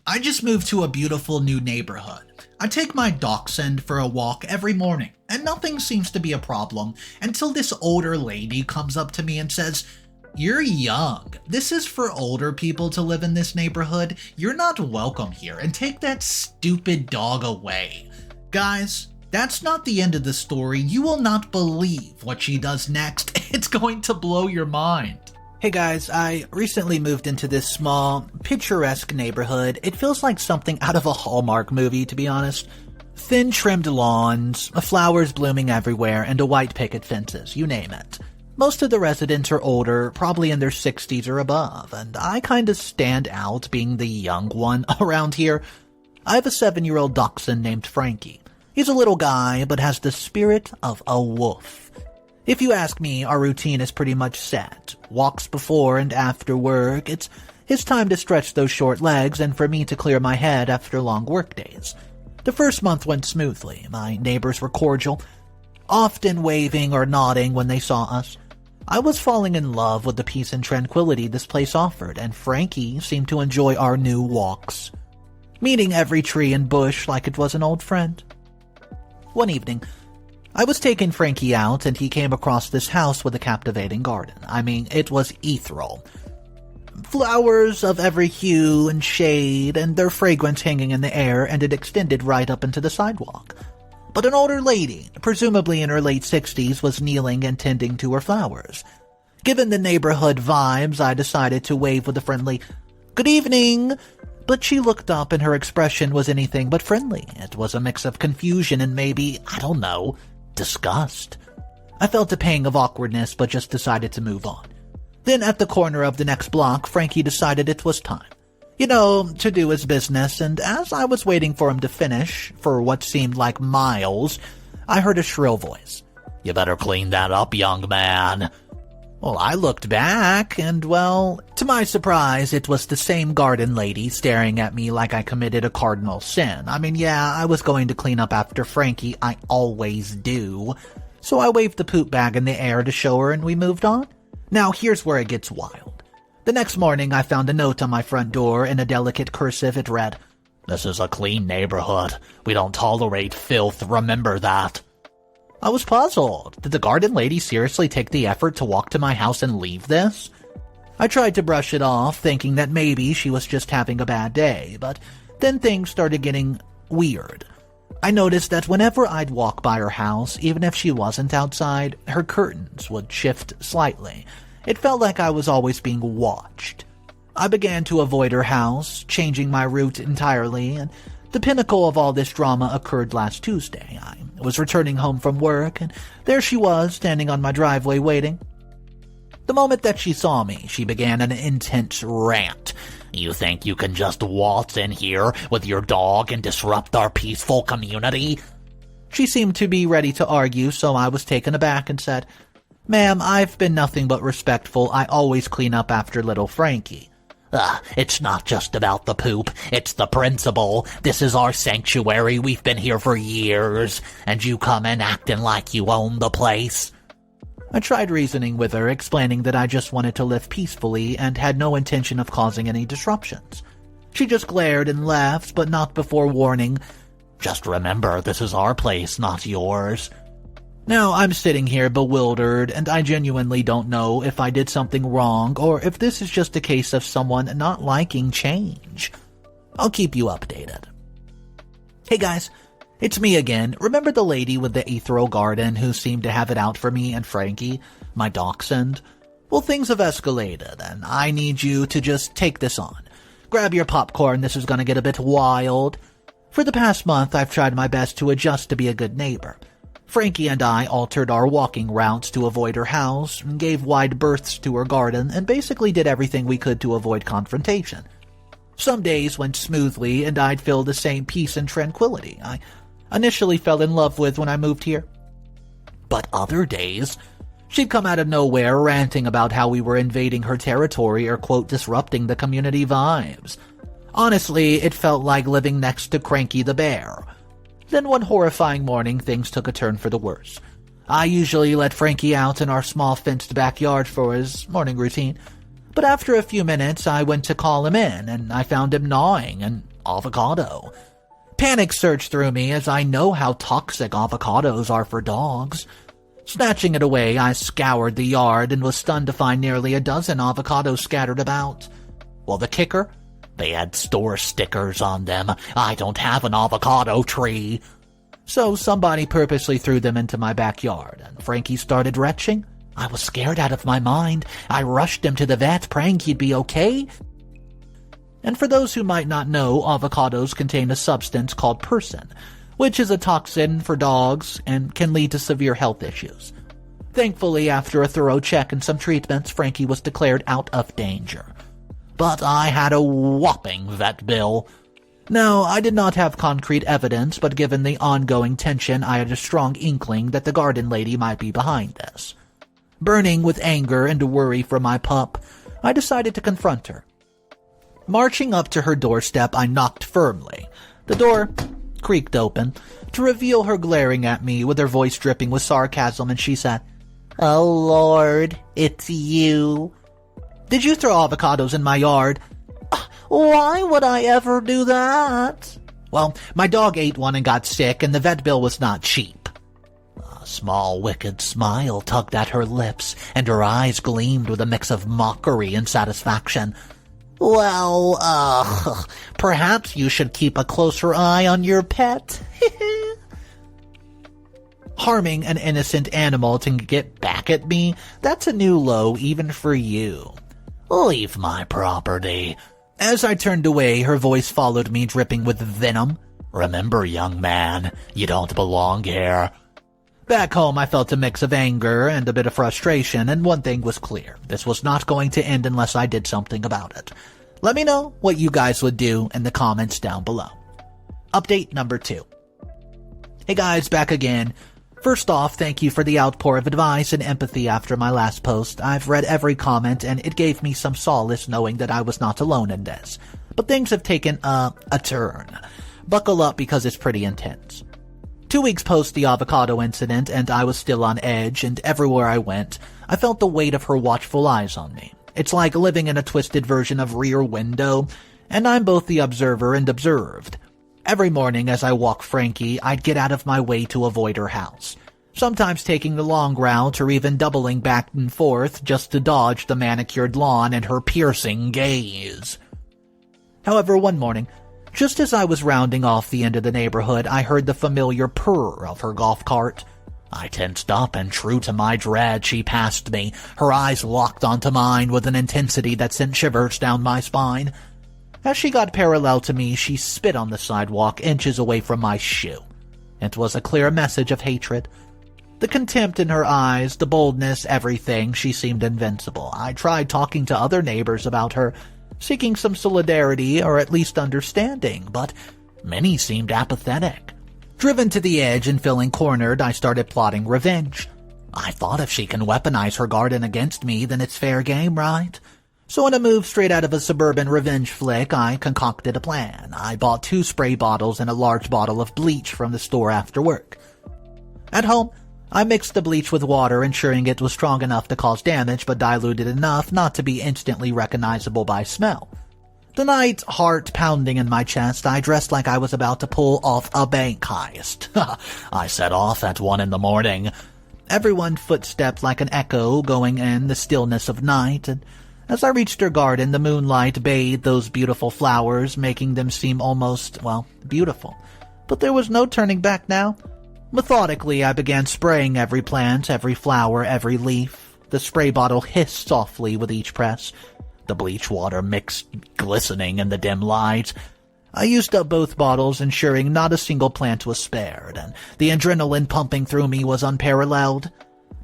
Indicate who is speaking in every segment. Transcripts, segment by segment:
Speaker 1: I just moved to a beautiful new neighborhood. I take my dachshund for a walk every morning, and nothing seems to be a problem until this older lady comes up to me and says, "You're young. This is for older people to live in this neighborhood. You're not welcome here, and take that stupid dog away." Guys, that's not the end of the story. You will not believe what she does next. It's going to blow your mind. Hey guys, I recently moved into this small, picturesque neighborhood. It feels like something out of a Hallmark movie, to be honest. Thin trimmed lawns, flowers blooming everywhere, and a white picket fences, you name it. Most of the residents are older, probably in their 60s or above, and I kinda stand out being the young one around here. I have a 7-year-old dachshund named Frankie. He's a little guy, but has the spirit of a wolf. If you ask me, our routine is pretty much set. Walks before and after work. It's his time to stretch those short legs and for me to clear my head after long work days. The first month went smoothly. My neighbors were cordial, often waving or nodding when they saw us. I was falling in love with the peace and tranquility this place offered, and Frankie seemed to enjoy our new walks, meeting every tree and bush like it was an old friend. One evening, I was taking Frankie out, and he came across this house with a captivating garden. I mean, it was ethereal. Flowers of every hue and shade, and their fragrance hanging in the air, and it extended right up into the sidewalk. But an older lady, presumably in her late 60s, was kneeling and tending to her flowers. Given the neighborhood vibes, I decided to wave with a friendly, "Good evening," but she looked up and her expression was anything but friendly. It was a mix of confusion and maybe, I don't know, disgust. I felt a pang of awkwardness, but just decided to move on. Then at the corner of the next block, Frankie decided it was time, to do his business, and as I was waiting for him to finish, for what seemed like miles, I heard a shrill voice. "You better clean that up, young man." Well, I looked back, and well, to my surprise, it was the same garden lady staring at me like I committed a cardinal sin. I mean, yeah, I was going to clean up after Frankie, I always do. So I waved the poop bag in the air to show her and we moved on. Now here's where it gets wild. The next morning I found a note on my front door in a delicate cursive. It read, "This is a clean neighborhood. We don't tolerate filth, remember that." I was puzzled. Did the garden lady seriously take the effort to walk to my house and leave this? I tried to brush it off, thinking that maybe she was just having a bad day, but then things started getting weird. I noticed that whenever I'd walk by her house, even if she wasn't outside, her curtains would shift slightly. It felt like I was always being watched. I began to avoid her house, changing my route entirely, and the pinnacle of all this drama occurred last Tuesday. I was returning home from work, and there she was, standing on my driveway waiting. The moment that she saw me, she began an intense rant. "You think you can just waltz in here with your dog and disrupt our peaceful community?" She seemed to be ready to argue, so I was taken aback and said, "Ma'am, I've been nothing but respectful. I always clean up after little Frankie." It's not just about the poop, it's the principle. This is our sanctuary, we've been here for years, and you come in acting like you own the place." I tried reasoning with her, explaining that I just wanted to live peacefully and had no intention of causing any disruptions. She just glared and left, but not before warning, "Just remember, this is our place, not yours." Now I'm sitting here bewildered, and I genuinely don't know if I did something wrong or if this is just a case of someone not liking change. I'll keep you updated. Hey guys, it's me again. Remember the lady with the ethereal garden who seemed to have it out for me and Frankie, my dachshund? Well, things have escalated, and I need you to just take this on. Grab your popcorn, this is gonna get a bit wild. For the past month, I've tried my best to adjust to be a good neighbor. Frankie and I altered our walking routes to avoid her house, gave wide berths to her garden, and basically did everything we could to avoid confrontation. Some days went smoothly, and I'd feel the same peace and tranquility I initially fell in love with when I moved here. But other days, she'd come out of nowhere ranting about how we were invading her territory or, quote, disrupting the community vibes. Honestly, it felt like living next to Cranky the Bear. Then one horrifying morning, things took a turn for the worse. I usually let Frankie out in our small fenced backyard for his morning routine, but after a few minutes I went to call him in, and I found him gnawing an avocado. Panic surged through me as I know how toxic avocados are for dogs. Snatching it away, I scoured the yard and was stunned to find nearly a dozen avocados scattered about. Well, the kicker? They had store stickers on them. I don't have an avocado tree. So somebody purposely threw them into my backyard, and Frankie started retching. I was scared out of my mind. I rushed him to the vet, praying he'd be okay. And for those who might not know, avocados contain a substance called persin, which is a toxin for dogs and can lead to severe health issues. Thankfully, after a thorough check and some treatments, Frankie was declared out of danger. But I had a whopping vet bill. No, I did not have concrete evidence, but given the ongoing tension, I had a strong inkling that the garden lady might be behind this. Burning with anger and worry for my pup, I decided to confront her. Marching up to her doorstep, I knocked firmly. The door creaked open to reveal her glaring at me with her voice dripping with sarcasm, and she said, "Oh Lord, it's you. Did you throw avocados in my yard?" "Why would I ever do that?" "Well, my dog ate one and got sick, and the vet bill was not cheap." A small wicked smile tugged at her lips, and her eyes gleamed with a mix of mockery and satisfaction. "Well, perhaps you should keep a closer eye on your pet." Harming an innocent animal to get back at me, that's a new low even for you. "Leave my property." As I turned away, her voice followed me, dripping with venom. "Remember, young man, you don't belong here." Back home, I felt a mix of anger and a bit of frustration, and one thing was clear. This was not going to end unless I did something about it. Let me know what you guys would do in the comments down below. Update number 2. Hey guys, back again. First off, thank you for the outpour of advice and empathy after my last post. I've read every comment, and it gave me some solace knowing that I was not alone in this. But things have taken a turn. Buckle up because it's pretty intense. 2 weeks post the Avocado Incident, and I was still on edge, and everywhere I went, I felt the weight of her watchful eyes on me. It's like living in a twisted version of Rear Window, and I'm both the observer and observed. Every morning as I walk Frankie, I'd get out of my way to avoid her house, sometimes taking the long route or even doubling back and forth just to dodge the manicured lawn and her piercing gaze. However, one morning, just as I was rounding off the end of the neighborhood, I heard the familiar purr of her golf cart. I tensed up, and true to my dread, she passed me, her eyes locked onto mine with an intensity that sent shivers down my spine. As she got parallel to me, she spit on the sidewalk inches away from my shoe. It was a clear message of hatred. The contempt in her eyes, the boldness, everything, she seemed invincible. I tried talking to other neighbors about her, seeking some solidarity or at least understanding, but many seemed apathetic. Driven to the edge and feeling cornered, I started plotting revenge. I thought if she can weaponize her garden against me, then it's fair game, right? So in a move straight out of a suburban revenge flick, I concocted a plan. I bought 2 spray bottles and a large bottle of bleach from the store after work. At home, I mixed the bleach with water, ensuring it was strong enough to cause damage, but diluted enough not to be instantly recognizable by smell. The night, heart pounding in my chest, I dressed like I was about to pull off a bank heist. I set off at 1 a.m. Everyone footstepped like an echo going in the stillness of night, and as I reached her garden, the moonlight bathed those beautiful flowers, making them seem almost, well, beautiful. But there was no turning back now. Methodically, I began spraying every plant, every flower, every leaf. The spray bottle hissed softly with each press. The bleach water mixed, glistening in the dim light. I used up both bottles, ensuring not a single plant was spared, and the adrenaline pumping through me was unparalleled.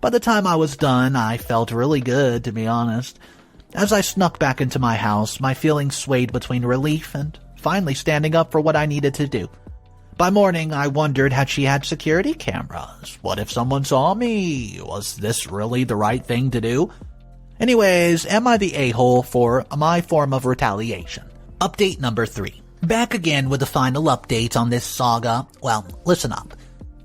Speaker 1: By the time I was done, I felt really good, to be honest. As I snuck back into my house, my feelings swayed between relief and finally standing up for what I needed to do. By morning, I wondered had she had security cameras. What if someone saw me? Was this really the right thing to do? Anyways, am I the a-hole for my form of retaliation? Update number 3. Back again with the final update on this saga. Well, listen up.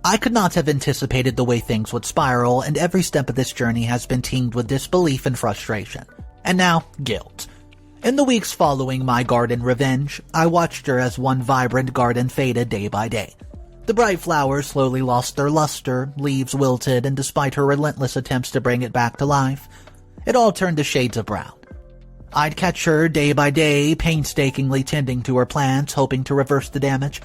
Speaker 1: I could not have anticipated the way things would spiral, and every step of this journey has been tinged with disbelief and frustration. And now, guilt. In the weeks following my garden revenge, I watched her as one vibrant garden faded day by day. The bright flowers slowly lost their luster, leaves wilted, and despite her relentless attempts to bring it back to life, it all turned to shades of brown. I'd catch her day by day, painstakingly tending to her plants, hoping to reverse the damage.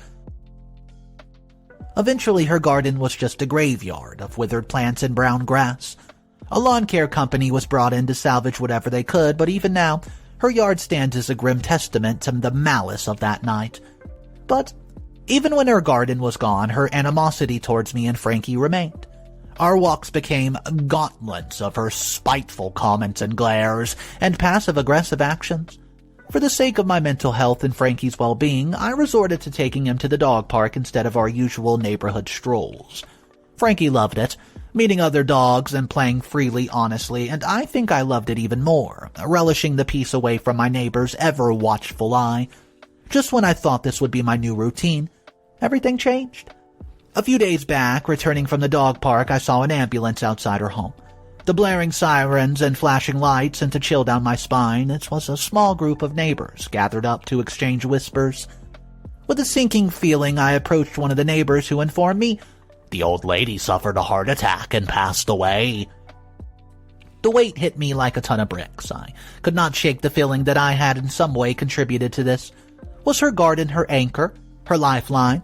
Speaker 1: Eventually, her garden was just a graveyard of withered plants and brown grass. A lawn care company was brought in to salvage whatever they could, but even now, her yard stands as a grim testament to the malice of that night. But even when her garden was gone, her animosity towards me and Frankie remained. Our walks became gauntlets of her spiteful comments and glares and passive-aggressive actions. For the sake of my mental health and Frankie's well-being, I resorted to taking him to the dog park instead of our usual neighborhood strolls. Frankie loved it, meeting other dogs and playing freely honestly, and I think I loved it even more, relishing the peace away from my neighbor's ever-watchful eye. Just when I thought this would be my new routine, everything changed. A few days back, returning from the dog park, I saw an ambulance outside her home. The blaring sirens and flashing lights sent a chill down my spine. It was a small group of neighbors gathered up to exchange whispers. With a sinking feeling, I approached one of the neighbors who informed me, "The old lady suffered a heart attack and passed away." The weight hit me like a ton of bricks. I could not shake the feeling that I had in some way contributed to this. Was her garden her anchor, her lifeline?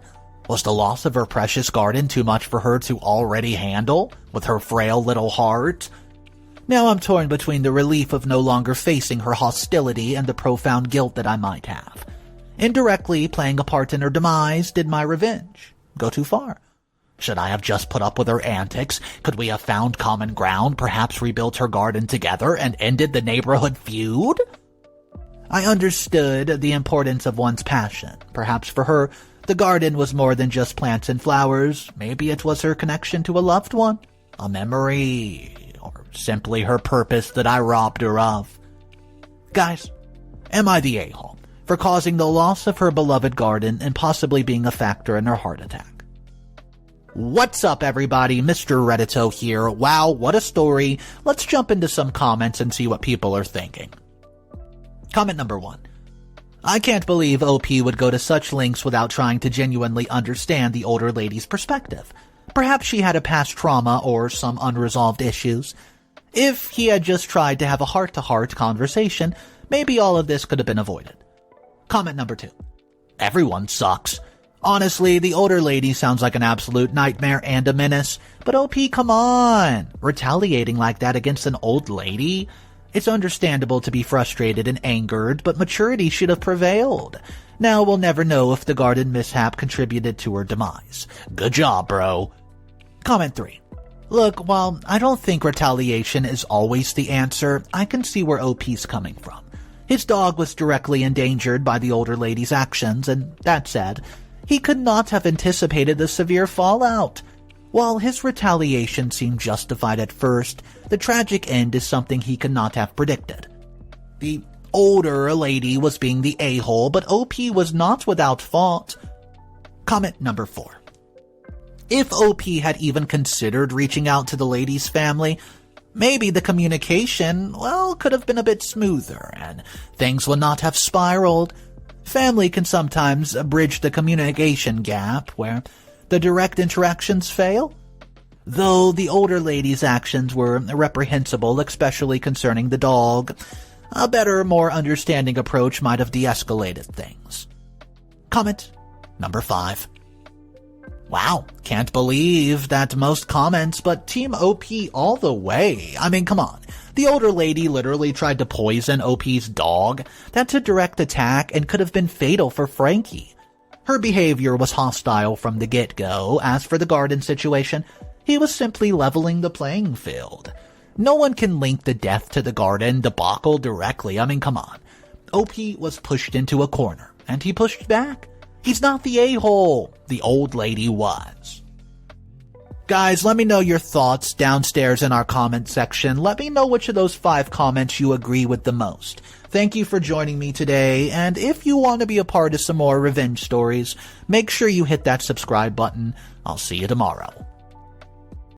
Speaker 1: Was the loss of her precious garden too much for her to already handle, with her frail little heart? Now I'm torn between the relief of no longer facing her hostility and the profound guilt that I might have. Indirectly playing a part in her demise, did my revenge go too far? Should I have just put up with her antics? Could we have found common ground, perhaps rebuilt her garden together, and ended the neighborhood feud? I understood the importance of one's passion. Perhaps for her, the garden was more than just plants and flowers. Maybe it was her connection to a loved one, a memory, or simply her purpose that I robbed her of. Guys, am I the a-hole for causing the loss of her beloved garden and possibly being a factor in her heart attack? What's up, everybody? Mr. Reddito here. Wow, what a story. Let's jump into some comments and see what people are thinking. Comment number 1. I can't believe OP would go to such lengths without trying to genuinely understand the older lady's perspective. Perhaps she had a past trauma or some unresolved issues. If he had just tried to have a heart-to-heart conversation, maybe all of this could have been avoided. Comment number 2. Everyone sucks. Honestly, the older lady sounds like an absolute nightmare and a menace. But OP, come on! Retaliating like that against an old lady? It's understandable to be frustrated and angered, but maturity should have prevailed. Now we'll never know if the garden mishap contributed to her demise. Good job, bro. Comment 3. Look, while I don't think retaliation is always the answer, I can see where OP's coming from. His dog was directly endangered by the older lady's actions, and that said, he could not have anticipated the severe fallout. While his retaliation seemed justified at first, the tragic end is something he could not have predicted. The older lady was being the a-hole, but OP was not without fault. Comment number 4. If OP had even considered reaching out to the lady's family, maybe the communication, could have been a bit smoother, and things would not have spiraled. Family can sometimes bridge the communication gap where the direct interactions fail. Though the older lady's actions were reprehensible, especially concerning the dog, a better, more understanding approach might have de-escalated things. Comment number 5. Wow, can't believe that most comments, but Team OP all the way. I mean, come on. The older lady literally tried to poison OP's dog. That's a direct attack and could have been fatal for Frankie. Her behavior was hostile from the get-go. As for the garden situation, he was simply leveling the playing field. No one can link the death to the garden debacle directly. I mean, come on. OP was pushed into a corner, and he pushed back. He's not the a-hole. The old lady was. Guys, let me know your thoughts downstairs in our comment section. Let me know which of those 5 comments you agree with the most. Thank you for joining me today, and if you want to be a part of some more revenge stories, make sure you hit that subscribe button. I'll see you tomorrow.